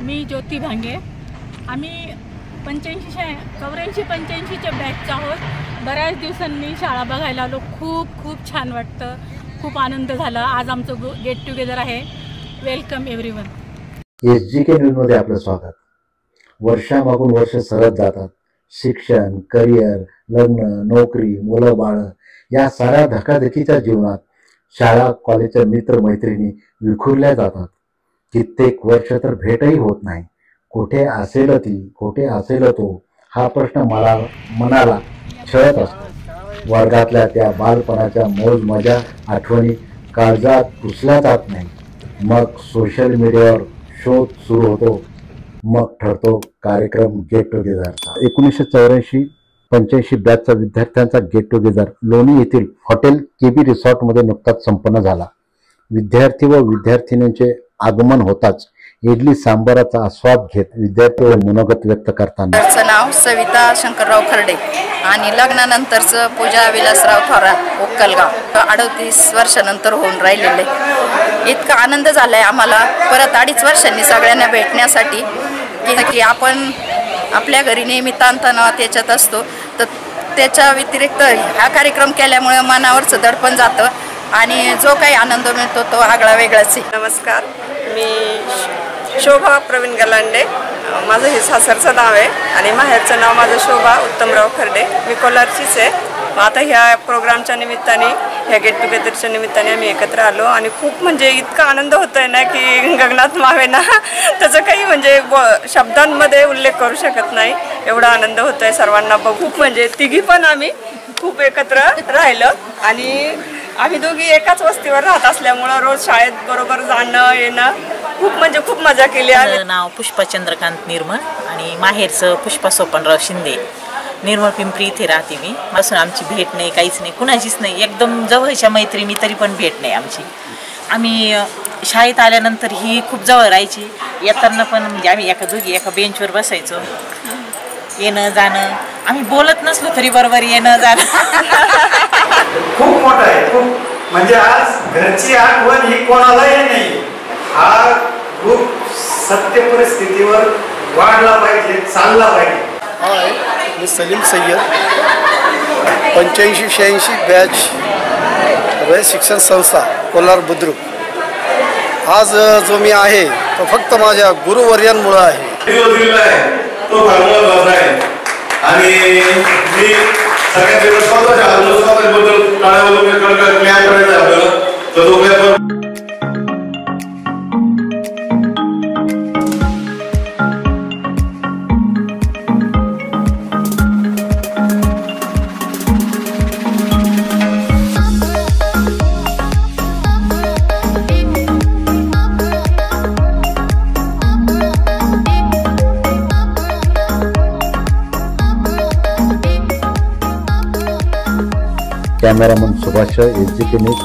मी ज्योती भांगे। आम्ही 84-85च्या बॅचचे आहोत। बऱ्याच दिवसांनी शाळा बघायला आलो। खूप छान वाटतं, खूप आनंद झाला। आज आमचं गेट टुगेदर आहे। Welcome everyone. SGK न्यूजमध्ये आपलं स्वागत। वर्षामागून वर्ष सरत जातात। शिक्षण, करिअर, लग्न, नोकरी, मुलं बाळ या साऱ्या धकाधकीच्या जीवनात शाळा कॉलेजच्या मित्र मैत्रिणी विखुरल्या जातात। कित्येक वर्ष तर भेटही होत नाही। कुठे असेल ती, कुठे असेल तो, हा प्रश्न मनाला छळत असतो। वर्गातल्या त्या बालपणाच्या मौज मजा आठवणी काळजात पुसल्या जात नाही। मग सोशल मीडियावर शोध सुरू होतो। मग ठरतो कार्यक्रम गेट टुगेदर। 1984-85 बॅचचा विद्यार्थ्यांचा गेट टुगेदर लोणी येथील हॉटेल KB रिसॉर्टमध्ये नुकताच संपन्न झाला। विद्यार्थी व विद्यार्थिनींचे आगमन होताच इडली सांबाराचा आस्वाद घेत विद्यार्थी मनोगत व्यक्त करताना, माझं नाव सविता शंकरराव खर्डे आणि लग्नानंतरचं पूजा विलासराव थोरात ओक्कलगाव 38 वर्षानंतर होऊन राहिलेले। इतका आनंद झालाय आम्हाला परत 2.5 वर्षांनी सगळ्यांना भेटण्यासाठी की आपण आपल्या घरी नेहमी ताणतणाव त्याच्यात असतो, तर त्याच्या व्यतिरिक्त हा कार्यक्रम केल्यामुळे मनावरचं दडपण जातं आणि जो काही आनंद मिळतो तो आगळा वेगळाच आहे। नमस्कार, मी शोभा प्रवीण गलांडे। माझं हे सासरचं नाव आहे आणि माहेरचं नाव माझं शोभा उत्तमराव खर्डे। मी कोलारचीच आहे। आता ह्या प्रोग्रामच्या निमित्ताने, ह्या गेट टुगेदरच्या निमित्ताने आम्ही एकत्र आलो आणि खूप म्हणजे इतका आनंद होतोय ना की गगनात मावेना, त्याचं काही म्हणजे शब्दांमध्ये उल्लेख करू शकत नाही। एवढा आनंद होतोय सर्वांना बघू। म्हणजे तिघी पण आम्ही खूप एकत्र राहिलो आणि आम्ही दोघी एकाच वस्तीवर राहत असल्यामुळं रोज शाळेत बरोबर जाणं येणं खूप मजा केली। माझं नाव पुष्पा चंद्रकांत निर्मळ आणि माहेरचं पुष्पा सोपनराव शिंदे। निर्मळ पिंपरी इथे राहते मी। पासून आमची भेट नाही, काहीच नाही, कुणाचीच नाही। एकदम जवळच्या मैत्रिणी तरी पण भेट नाही आमची। आम्ही शाळेत आल्यानंतर ही खूप जवळ राहायची। येताना पण म्हणजे आम्ही एका बेंचवर बसायचो। येणं जाणं, आम्ही बोलत नसलो तरी बरोबर येणं जाणं खूप मोठा आहे। खूप म्हणजे आज घरची आठवण ही कोणालाही नाही। हा ग्रुप सत्य परिस्थितीवर वाढला पाहिजे, चालला पाहिजे। हाय, मी सलीम सय्यद, 85-86 बॅच रयत शिक्षण संस्था कोलार बुद्रुक। आज जो मी आहे तो फक्त माझ्या गुरुवर्यांमुळे आहे। तो महत्त्वाचा आहे आणि मी सगळ्यात स्वतःबद्दल क्लॅन करायचं आपल्याला, तर तो कॅमेरामन सुभाष, SGK न्यूज।